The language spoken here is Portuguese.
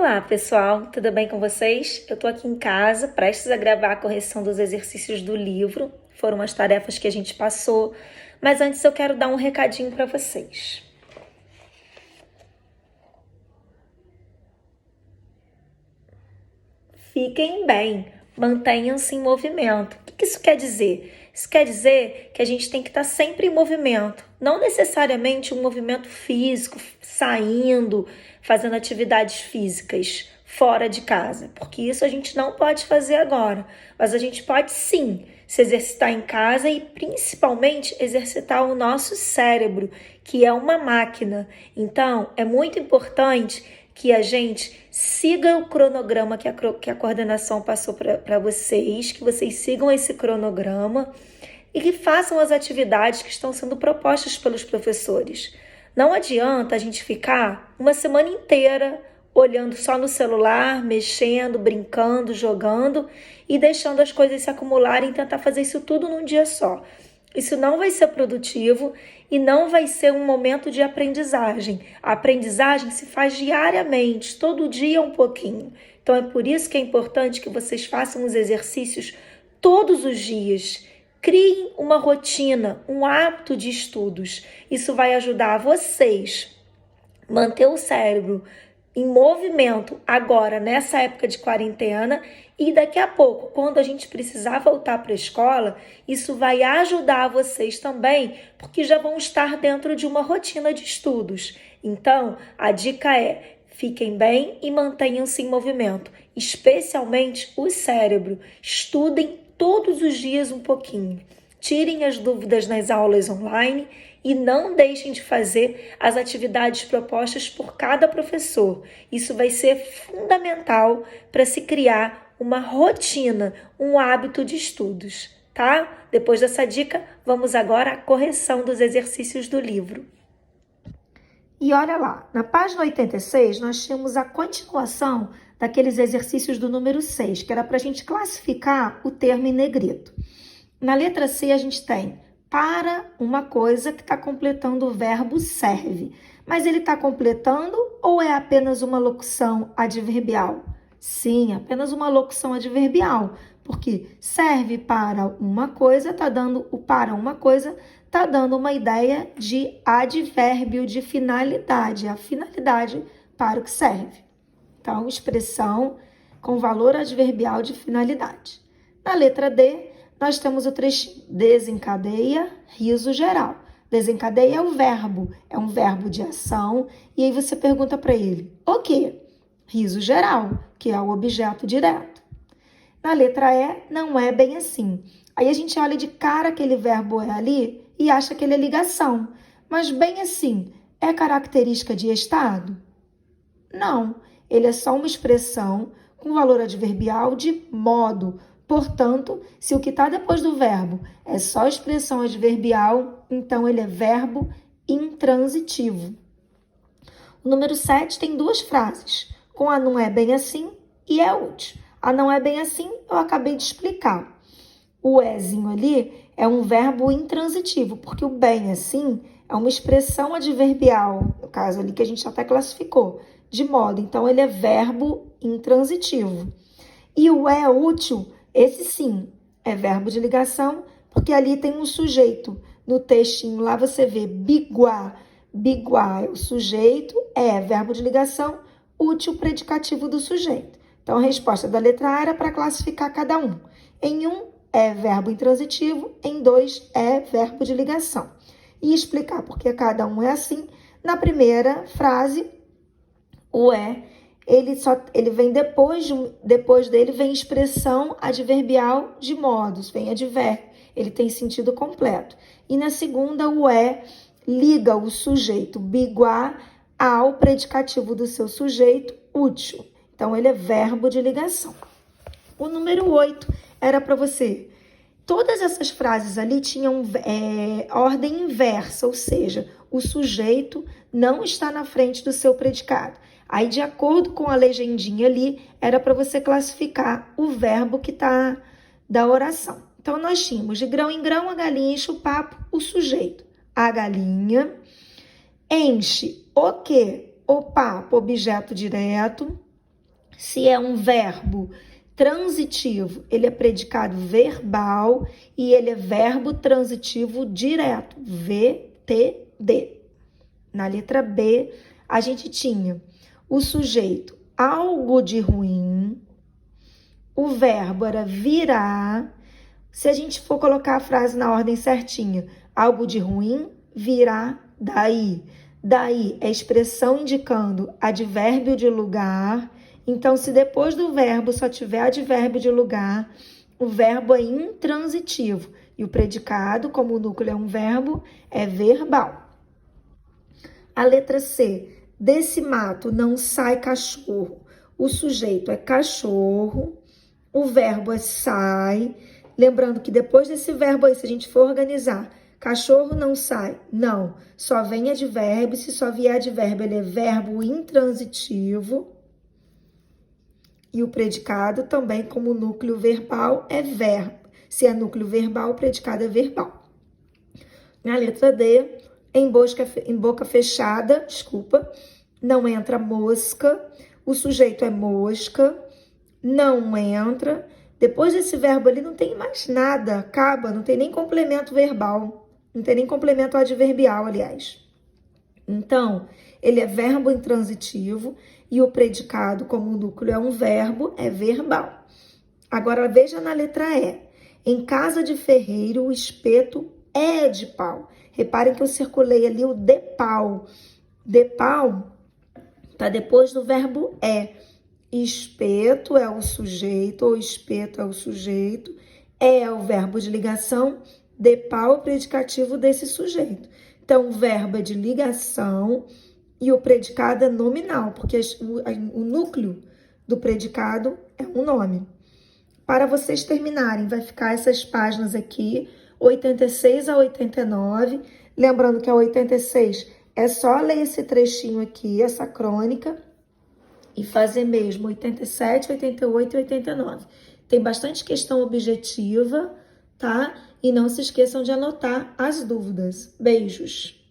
Olá, pessoal, tudo bem com vocês? Eu tô aqui em casa, prestes a gravar a correção dos exercícios do livro. Foram as tarefas que a gente passou, mas antes eu quero dar um recadinho para vocês. Fiquem bem, mantenham-se em movimento. O que isso quer dizer? Isso quer dizer que a gente tem que estar sempre em movimento, não necessariamente um movimento físico, saindo, fazendo atividades físicas fora de casa, porque isso a gente não pode fazer agora, mas a gente pode sim se exercitar em casa e principalmente exercitar o nosso cérebro, que é uma máquina. Então, é muito importante que a gente siga o cronograma que a coordenação passou para vocês, que vocês sigam esse cronograma e que façam as atividades que estão sendo propostas pelos professores. Não adianta a gente ficar uma semana inteira olhando só no celular, mexendo, brincando, jogando e deixando as coisas se acumularem e tentar fazer isso tudo num dia só. Isso não vai ser produtivo e não vai ser um momento de aprendizagem. A aprendizagem se faz diariamente, todo dia um pouquinho. Então é por isso que é importante que vocês façam os exercícios todos os dias. Criem uma rotina, um hábito de estudos. Isso vai ajudar vocês a manter o cérebro em movimento agora, nessa época de quarentena, e daqui a pouco, quando a gente precisar voltar para a escola, isso vai ajudar vocês também, porque já vão estar dentro de uma rotina de estudos. Então, a dica é: fiquem bem e mantenham-se em movimento, especialmente o cérebro. Estudem todos os dias um pouquinho. Tirem as dúvidas nas aulas online e não deixem de fazer as atividades propostas por cada professor. Isso vai ser fundamental para se criar uma rotina, um hábito de estudos, tá? Depois dessa dica, vamos agora à correção dos exercícios do livro. E olha lá, na página 86, nós tínhamos a continuação daqueles exercícios do número 6, que era para a gente classificar o termo em negrito. Na letra C, a gente tem para uma coisa que está completando o verbo serve. Mas ele está completando ou é apenas uma locução adverbial? Sim, apenas uma locução adverbial, porque serve para uma coisa, está dando o para uma coisa, está dando uma ideia de advérbio de finalidade, a finalidade para o que serve. Então, expressão com valor adverbial de finalidade. Na letra D, nós temos o trechinho desencadeia, riso geral. Desencadeia é um verbo de ação, e aí você pergunta para ele, o quê? Riso geral, que é o objeto direto. Na letra E, não é bem assim. Aí a gente olha de cara aquele verbo é ali e acha que ele é ligação. Mas bem assim, é característica de estado? Não, ele é só uma expressão com valor adverbial de modo. Portanto, se o que está depois do verbo é só expressão adverbial, então ele é verbo intransitivo. O número 7 tem duas frases, com a não é bem assim e é útil. A não é bem assim eu acabei de explicar. O ézinho ali é um verbo intransitivo, porque o bem assim é uma expressão adverbial, no caso ali que a gente até classificou, de modo. Então, ele é verbo intransitivo. E o é útil, esse sim, é verbo de ligação, porque ali tem um sujeito. No textinho lá você vê biguá. Biguá é o sujeito, é verbo de ligação, útil predicativo do sujeito. Então, a resposta da letra A era para classificar cada um. Em um, é verbo intransitivo, em 2, é verbo de ligação. E explicar por que cada um é assim. Na primeira frase, o ele vem depois dele vem expressão adverbial de modos, vem advérbio, ele tem sentido completo. E na segunda, o liga o sujeito biguá ao predicativo do seu sujeito útil. Então, ele é verbo de ligação. O número 8 era para você. Todas essas frases ali tinham ordem inversa, ou seja, o sujeito não está na frente do seu predicado. Aí, de acordo com a legendinha ali, era para você classificar o verbo que está da oração. Então, nós tínhamos de grão em grão, a galinha enche o papo, o sujeito. A galinha enche o quê? O papo, objeto direto. Se é um verbo transitivo, ele é predicado verbal e ele é verbo transitivo direto, VTD. Na letra B, a gente tinha o sujeito algo de ruim, o verbo era virá. Se a gente for colocar a frase na ordem certinha, algo de ruim virá daí. Daí é expressão indicando advérbio de lugar. Então, se depois do verbo só tiver advérbio de lugar, o verbo é intransitivo. E o predicado, como o núcleo é um verbo, é verbal. A letra C. Desse mato não sai cachorro. O sujeito é cachorro. O verbo é sai. Lembrando que depois desse verbo aí, se a gente for organizar, cachorro não sai. Não, só vem advérbio. Se só vier advérbio, ele é verbo intransitivo. E o predicado também, como núcleo verbal, é verbo. Se é núcleo verbal, o predicado é verbal. Na letra D, em boca fechada, não entra mosca. O sujeito é mosca. Não entra. Depois desse verbo ali não tem mais nada, acaba, não tem nem complemento verbal, não tem nem complemento adverbial, aliás. Então, ele é verbo intransitivo e o predicado, como o núcleo é um verbo, é verbal. Agora, veja na letra E. Em casa de ferreiro, o espeto é de pau. Reparem que eu circulei ali o de pau. De pau tá depois do verbo é. Espeto é o sujeito, ou espeto é o sujeito, é o verbo de ligação, de pau é o predicativo desse sujeito. Então, o verbo é de ligação e o predicado é nominal, porque o núcleo do predicado é um nome. Para vocês terminarem, vai ficar essas páginas aqui, 86 a 89. Lembrando que a 86 é só ler esse trechinho aqui, essa crônica, e fazer mesmo 87, 88 e 89. Tem bastante questão objetiva, tá? E não se esqueçam de anotar as dúvidas. Beijos!